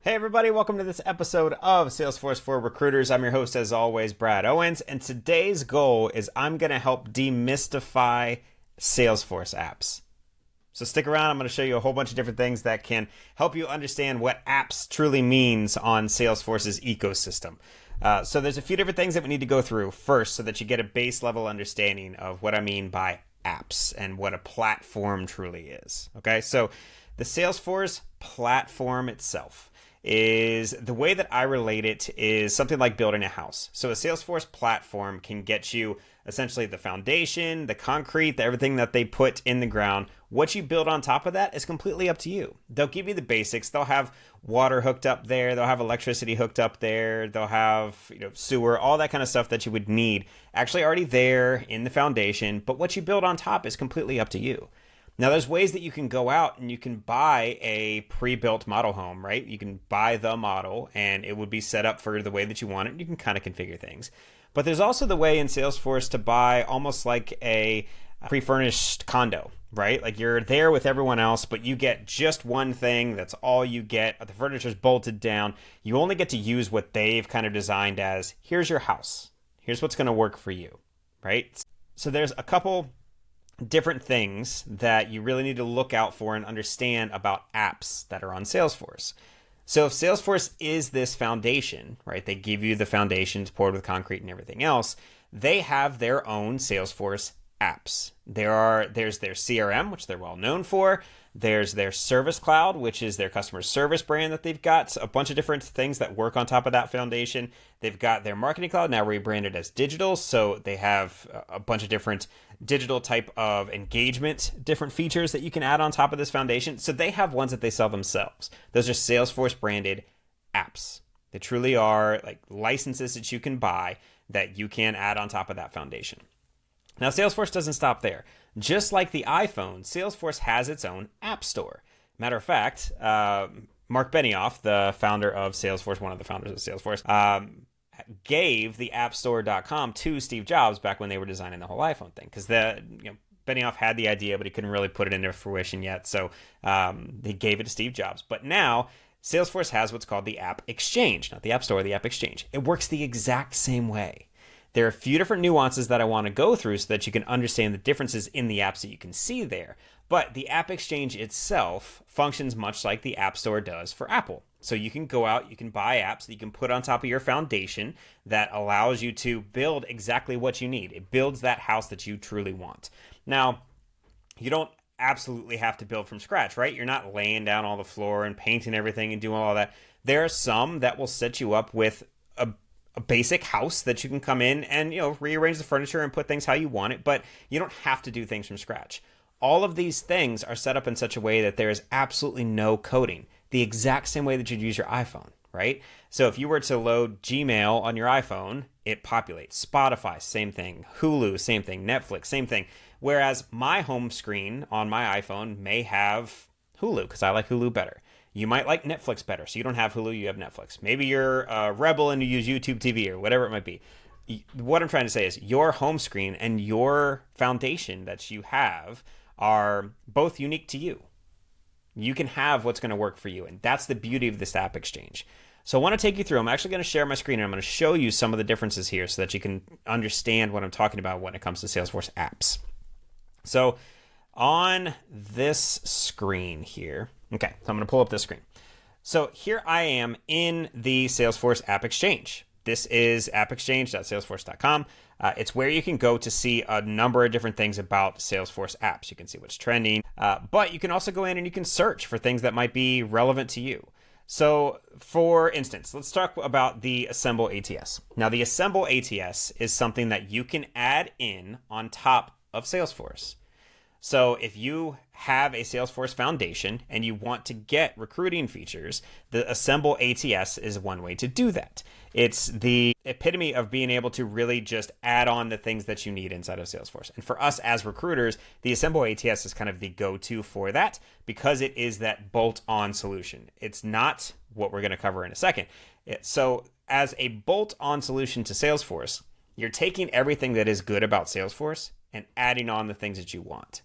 Hey everybody, welcome to this episode of Salesforce for Recruiters. I'm your host as always, Brad Owens, and today's goal is I'm going to help demystify Salesforce apps. So stick around, I'm going to show you a whole bunch of different things that can help you understand what apps truly means on Salesforce's ecosystem. So there's a few different things that we need to go through first so that you get a base level understanding of what I mean by apps and what a platform truly is. Okay, so the Salesforce platform itself is the way that I relate it is something like building a house. So a Salesforce platform can get you essentially the foundation, the concrete, everything that they put in the ground. What you build on top of that is completely up to you. They'll give you the basics. They'll have water hooked up there. They'll have electricity hooked up there. They'll have, sewer, all that kind of stuff that you would need actually already there in the foundation. But what you build on top is completely up to you. Now, there's ways that you can go out and you can buy a pre-built model home, right? You can buy the model and it would be set up for the way that you want it. And you can kind of configure things. But there's also the way in Salesforce to buy almost like a pre-furnished condo, right? Like you're there with everyone else, but you get just one thing. That's all you get. The furniture's bolted down. You only get to use what they've kind of designed as, here's your house. Here's what's going to work for you, right? So there's a couple different things that you really need to look out for and understand about apps that are on Salesforce. So if Salesforce is this foundation, right, they give you the foundations poured with concrete and everything else, they have their own Salesforce apps. There's their CRM, which they're well known for. There's their Service Cloud, which is their customer service brand that they've got. A bunch of different things that work on top of that foundation. They've got their Marketing Cloud, now rebranded as digital. So they have a bunch of different digital type of engagement, different features that you can add on top of this foundation. So they have ones that they sell themselves. Those are Salesforce branded apps. They truly are like licenses that you can buy that you can add on top of that foundation. Now, Salesforce doesn't stop there. Just like the iPhone, Salesforce has its own app store. Matter of fact, Mark Benioff, the founder of Salesforce, one of the founders of Salesforce, gave the appstore.com to Steve Jobs back when they were designing the whole iPhone thing. Because Benioff had the idea, but he couldn't really put it into fruition yet. So he gave it to Steve Jobs. But now Salesforce has what's called the App Exchange. Not the App Store, the App Exchange. It works the exact same way. There are a few different nuances that I want to go through so that you can understand the differences in the apps that you can see there. But the App Exchange itself functions much like the App Store does for Apple. So you can go out, you can buy apps that you can put on top of your foundation that allows you to build exactly what you need. It builds that house that you truly want. Now, you don't absolutely have to build from scratch, right? You're not laying down all the floor and painting everything and doing all that. There are some that will set you up with a basic house that you can come in and rearrange the furniture and put things how you want it, but you don't have to do things from scratch. All of these things are set up in such a way that there is absolutely no coding, the exact same way that you'd use your iPhone, right? So if you were to load Gmail on your iPhone, it populates. Spotify, same thing. Hulu, same thing. Netflix, same thing. Whereas my home screen on my iPhone may have Hulu because I like Hulu better. You might like Netflix better, so you don't have Hulu, you have Netflix. Maybe you're a rebel and you use YouTube TV or whatever it might be. What I'm trying to say is your home screen and your foundation that you have are both unique to you. You can have what's going to work for you, and that's the beauty of this App Exchange. So I want to take you through. I'm actually going to share my screen, and I'm going to show you some of the differences here so that you can understand what I'm talking about when it comes to Salesforce apps. So on this screen here, okay, so I'm going to pull up this screen. So here I am in the Salesforce App Exchange. This is appexchange.salesforce.com. It's where you can go to see a number of different things about Salesforce apps. You can see what's trending, but you can also go in and you can search for things that might be relevant to you. So for instance, let's talk about the Assemble ATS. Now the Assemble ATS is something that you can add in on top of Salesforce. So if you have a Salesforce foundation and you want to get recruiting features, the Assemble ATS is one way to do that. It's the epitome of being able to really just add on the things that you need inside of Salesforce. And for us as recruiters, the Assemble ATS is kind of the go-to for that because it is that bolt-on solution. It's not what we're going to cover in a second. So as a bolt-on solution to Salesforce, you're taking everything that is good about Salesforce and adding on the things that you want.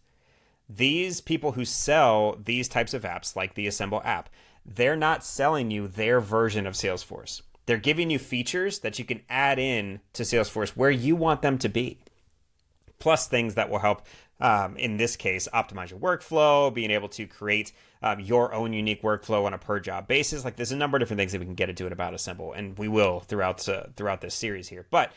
These people who sell these types of apps, like the Assemble app, they're not selling you their version of Salesforce. They're giving you features that you can add in to Salesforce where you want them to be, plus things that will help, in this case, optimize your workflow, being able to create your own unique workflow on a per job basis. Like, there's a number of different things that we can get into it about Assemble, and we will throughout this series here. But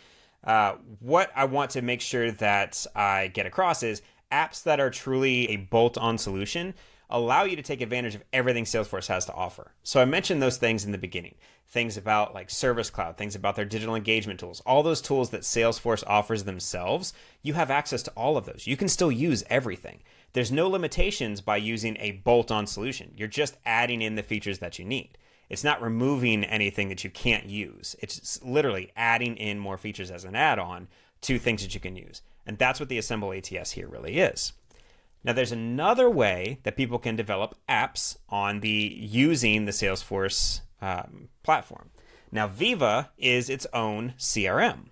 what I want to make sure that I get across is apps that are truly a bolt-on solution allow you to take advantage of everything Salesforce has to offer. So I mentioned those things in the beginning. Things about like Service Cloud, things about their digital engagement tools, all those tools that Salesforce offers themselves, you have access to all of those. You can still use everything. There's no limitations by using a bolt-on solution. You're just adding in the features that you need. It's not removing anything that you can't use. It's literally adding in more features as an add-on to things that you can use. And that's what the Assemble ATS here really is. Now, there's another way that people can develop apps on using the Salesforce platform. Now, Veeva is its own CRM.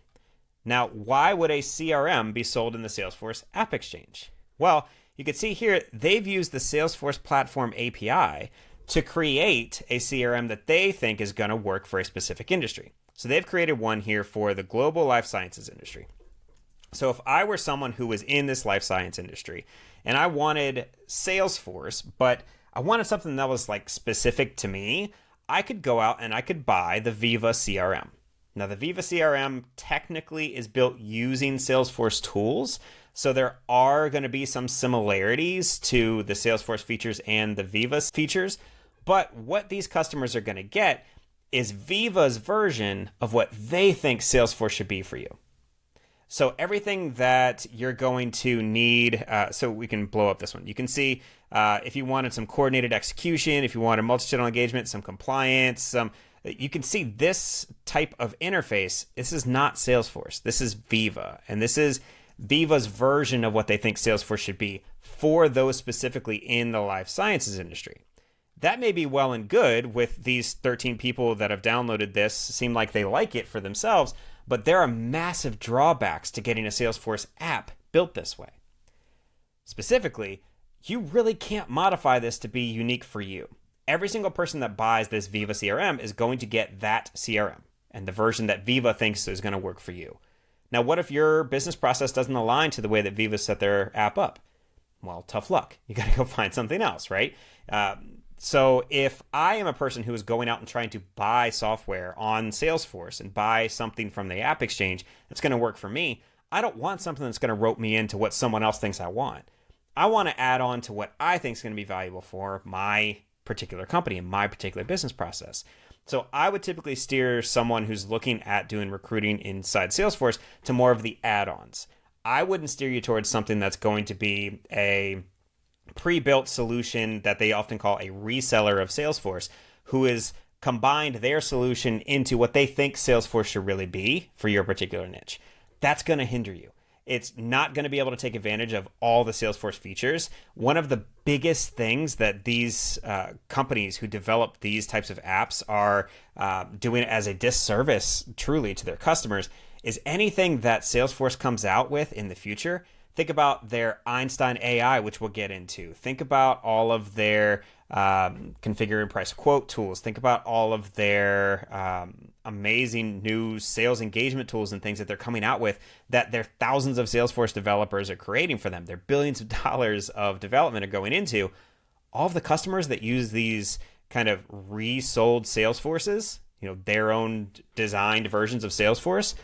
Now, why would a CRM be sold in the Salesforce App Exchange? Well, you can see here, they've used the Salesforce Platform API to create a CRM that they think is going to work for a specific industry. So they've created one here for the global life sciences industry. So if I were someone who was in this life science industry and I wanted Salesforce, but I wanted something that was like specific to me, I could go out and I could buy the Veeva CRM. Now, the Veeva CRM technically is built using Salesforce tools, so there are going to be some similarities to the Salesforce features and the Veeva features, but what these customers are going to get is Veeva's version of what they think Salesforce should be for you. So everything that you're going to need, so we can blow up this one. You can see if you wanted some coordinated execution, if you wanted multi-channel engagement, some compliance, you can see this type of interface. This is not Salesforce. This is Veeva. And this is Veeva's version of what they think Salesforce should be for those specifically in the life sciences industry. That may be well and good with these 13 people that have downloaded this, seem like they like it for themselves, but there are massive drawbacks to getting a Salesforce app built this way. Specifically, you really can't modify this to be unique for you. Every single person that buys this Veeva CRM is going to get that CRM and the version that Veeva thinks is going to work for you. Now, what if your business process doesn't align to the way that Veeva set their app up? Well, tough luck. You got to go find something else, right? So if I am a person who is going out and trying to buy software on Salesforce and buy something from the App Exchange that's going to work for me, I don't want something that's going to rope me into what someone else thinks I want. I want to add on to what I think is going to be valuable for my particular company and my particular business process. So I would typically steer someone who's looking at doing recruiting inside Salesforce to more of the add-ons. I wouldn't steer you towards something that's going to be a pre-built solution that they often call a reseller of Salesforce, who has combined their solution into what they think Salesforce should really be for your particular niche. That's going to hinder you. It's not going to be able to take advantage of all the Salesforce features. One of the biggest things that these companies who develop these types of apps are doing as a disservice truly to their customers is anything that Salesforce comes out with in the future. Think about their Einstein AI, which we'll get into. Think about all of their configure and price quote tools. Think about all of their amazing new sales engagement tools and things that they're coming out with that their thousands of Salesforce developers are creating for them. Their billions of dollars of development are going into. All of the customers that use these kind of resold Salesforces, their own designed versions of Salesforce,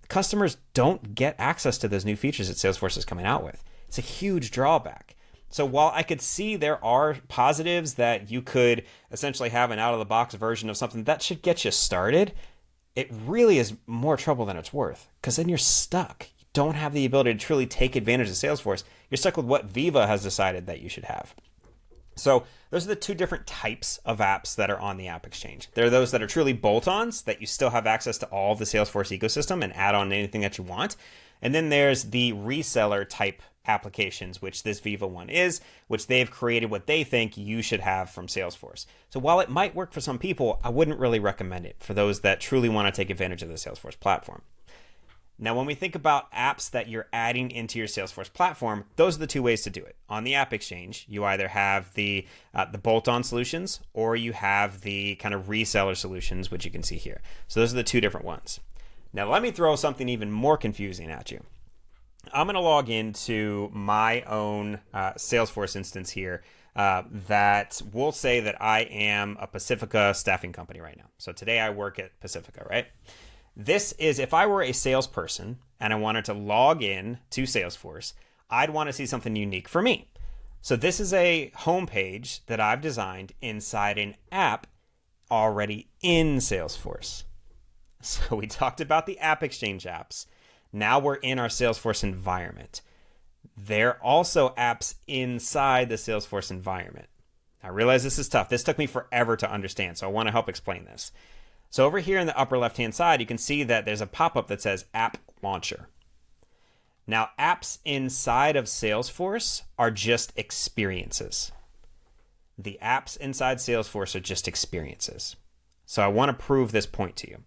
customers don't get access to those new features that Salesforce is coming out with. It's a huge drawback. So while I could see there are positives that you could essentially have an out-of-the-box version of something that should get you started, it really is more trouble than it's worth, because then you're stuck. You don't have the ability to truly take advantage of Salesforce. You're stuck with what Veeva has decided that you should have. So those are the two different types of apps that are on the App Exchange. There are those that are truly bolt-ons, that you still have access to all of the Salesforce ecosystem and add on anything that you want. And then there's the reseller type applications, which this Veeva one is, which they've created what they think you should have from Salesforce. So while it might work for some people, I wouldn't really recommend it for those that truly want to take advantage of the Salesforce platform. Now, when we think about apps that you're adding into your Salesforce platform, those are the two ways to do it. On the App Exchange, you either have the bolt-on solutions or you have the kind of reseller solutions, which you can see here. So those are the two different ones. Now, let me throw something even more confusing at you. I'm going to log into my own Salesforce instance here that will say that I am a Pacifica staffing company right now. So today I work at Pacifica, right? This is if I were a salesperson and I wanted to log in to Salesforce, I'd want to see something unique for me. So this is a homepage that I've designed inside an app already in Salesforce. So we talked about the App Exchange apps. Now we're in our Salesforce environment. There are also apps inside the Salesforce environment. I realize this is tough. This took me forever to understand, so I want to help explain this. So over here in the upper left-hand side, you can see that there's a pop-up that says App Launcher. Now, apps inside of Salesforce are just experiences. The apps inside Salesforce are just experiences. So I want to prove this point to you.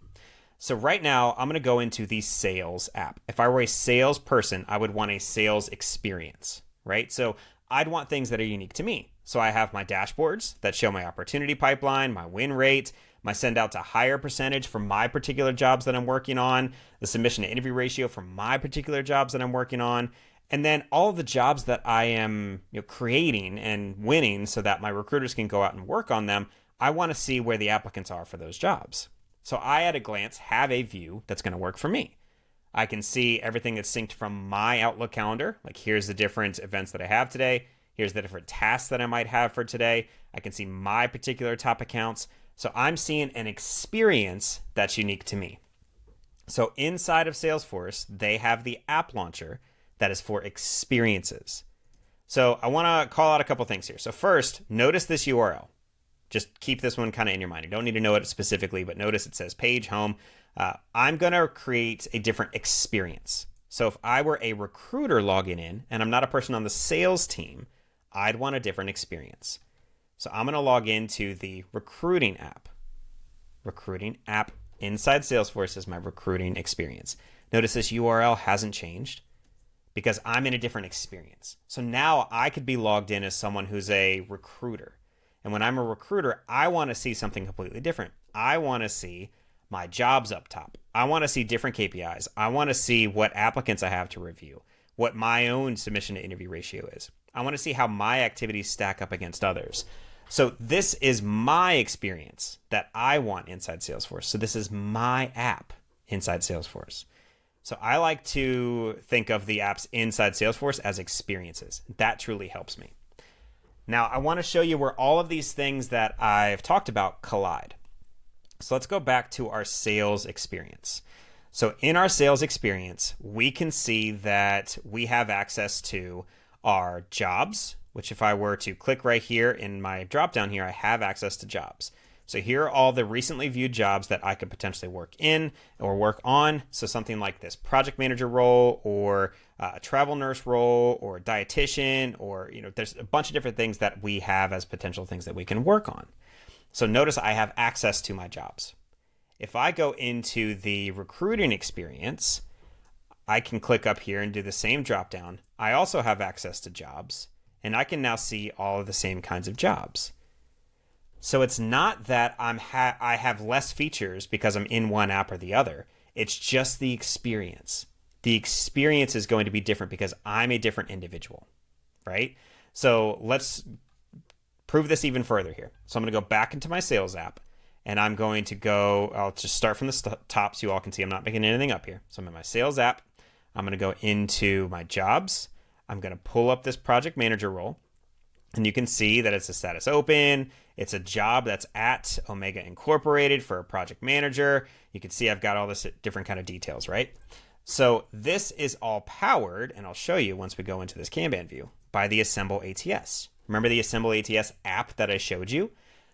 So right now, I'm going to go into the Sales app. If I were a salesperson, I would want a sales experience, right? So I'd want things that are unique to me. So I have my dashboards that show my opportunity pipeline, my win rate, my send out to hire percentage for my particular jobs that I'm working on, the submission to interview ratio for my particular jobs that I'm working on, and then all of the jobs that I am creating and winning so that my recruiters can go out and work on them. I want to see where the applicants are for those jobs. So I, at a glance, have a view that's going to work for me. I can see everything that's synced from my Outlook calendar. Like, here's the different events that I have today. Here's the different tasks that I might have for today. I can see my particular top accounts. So I'm seeing an experience that's unique to me. So inside of Salesforce, they have the app launcher that is for experiences. So I want to call out a couple things here. So first, notice this URL. Just keep this one kind of in your mind. You don't need to know it specifically, but notice it says page home. I'm going to create a different experience. So if I were a recruiter logging in and I'm not a person on the sales team, I'd want a different experience. So I'm going to log into the recruiting app. Recruiting app inside Salesforce is my recruiting experience. Notice this URL hasn't changed because I'm in a different experience. So now I could be logged in as someone who's a recruiter. And when I'm a recruiter, I want to see something completely different. I want to see my jobs up top. I want to see different KPIs. I want to see what applicants I have to review, what my own submission to interview ratio is. I want to see how my activities stack up against others. So this is my experience that I want inside Salesforce. So this is my app inside Salesforce. So I like to think of the apps inside Salesforce as experiences. That truly helps me. Now, I want to show you where all of these things that I've talked about collide. So let's go back to our sales experience. So in our sales experience, we can see that we have access to our jobs, which if I were to click right here in my dropdown here, I have access to jobs. So here are all the recently viewed jobs that I could potentially work in or work on. So something like this project manager role or a travel nurse role or a dietitian, or there's a bunch of different things that we have as potential things that we can work on. So notice I have access to my jobs. If I go into the recruiting experience, I can click up here and do the same drop down. I also have access to jobs, and I can now see all of the same kinds of jobs. So it's not that I have less features because I'm in one app or the other. It's just the experience. The experience is going to be different because I'm a different individual, right? So let's prove this even further here. So I'm going to go back into my sales app, and I'm going to go, I'll just start from the top so you all can see I'm not making anything up here. So I'm in my sales app. I'm going to go into my jobs. I'm going to pull up this project manager role, and you can see that it's a status open. It's a job that's at Omega Incorporated for a project manager. You can see I've got all this different kind of details, right? So this is all powered, and I'll show you once we go into this Kanban view, by the Assemble ATS. Remember the Assemble ATS app that I showed you?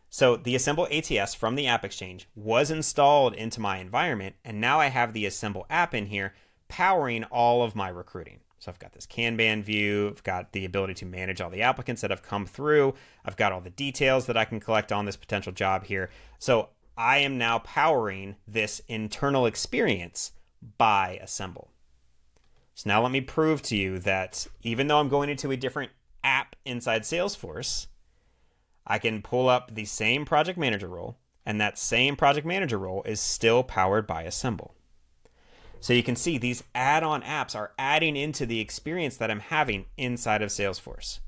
So the Assemble ATS from the App Exchange was installed into my environment, and now I have the Assemble app in here powering all of my recruiting. So I've got this Kanban view, I've got the ability to manage all the applicants that have come through, I've got all the details that I can collect on this potential job here. So I am now powering this internal experience by a symbol. So now let me prove to you that even though I'm going into a different app inside Salesforce, I can pull up the same project manager role, and that same project manager role is still powered by a symbol. So you can see these add-on apps are adding into the experience that I'm having inside of Salesforce.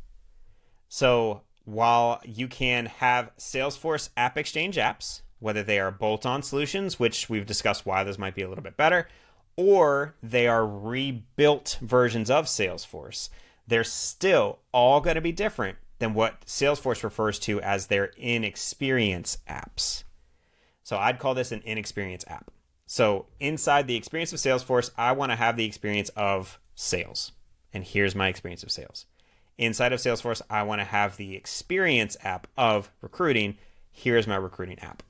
So while you can have Salesforce App Exchange apps, whether they are bolt-on solutions, which we've discussed why those might be a little bit better, or they are rebuilt versions of Salesforce, they're still all going to be different than what Salesforce refers to as their in-experience apps. So I'd call this an in-experience app. So inside the experience of Salesforce, I want to have the experience of sales. And here's my experience of sales. Inside of Salesforce, I want to have the experience app of recruiting. Here's my recruiting app.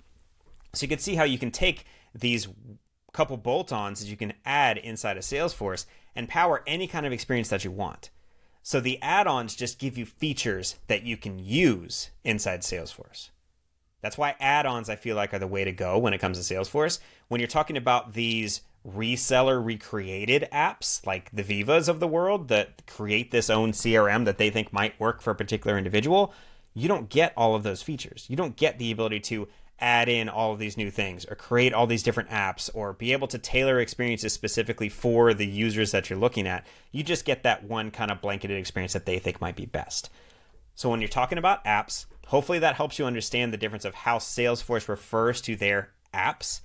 So you can see how you can take these couple bolt-ons that you can add inside of Salesforce and power any kind of experience that you want. So the add-ons just give you features that you can use inside Salesforce. That's why add-ons, I feel like, are the way to go when it comes to Salesforce. When you're talking about these reseller recreated apps like the Veevas of the world that create this own CRM that they think might work for a particular individual, you don't get all of those features. You don't get the ability to add in all of these new things or create all these different apps or be able to tailor experiences specifically for the users that you're looking at. You just get that one kind of blanketed experience that they think might be best. So when you're talking about apps, hopefully that helps you understand the difference of how Salesforce refers to their apps.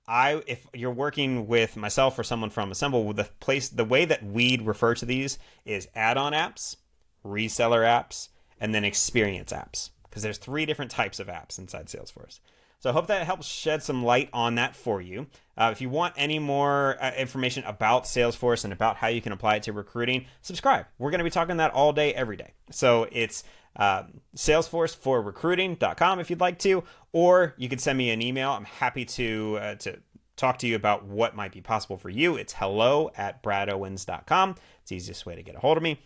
If you're working with myself or someone from Assemble, the way that we'd refer to these is add-on apps, reseller apps, and then experience apps, because there's 3 different types of apps inside Salesforce. So I hope that helps shed some light on that for you. If you want any more information about Salesforce and about how you can apply it to recruiting, subscribe. We're going to be talking that all day, every day. So it's salesforceforrecruiting.com if you'd like to, or you can send me an email. I'm happy to talk to you about what might be possible for you. It's hello@bradowens.com. It's the easiest way to get a hold of me.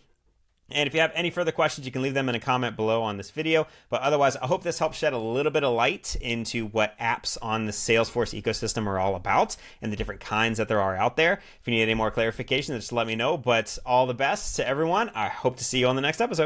And if you have any further questions, you can leave them in a comment below on this video. But otherwise, I hope this helps shed a little bit of light into what apps on the Salesforce ecosystem are all about and the different kinds that there are out there. If you need any more clarification, just let me know. But all the best to everyone. I hope to see you on the next episode.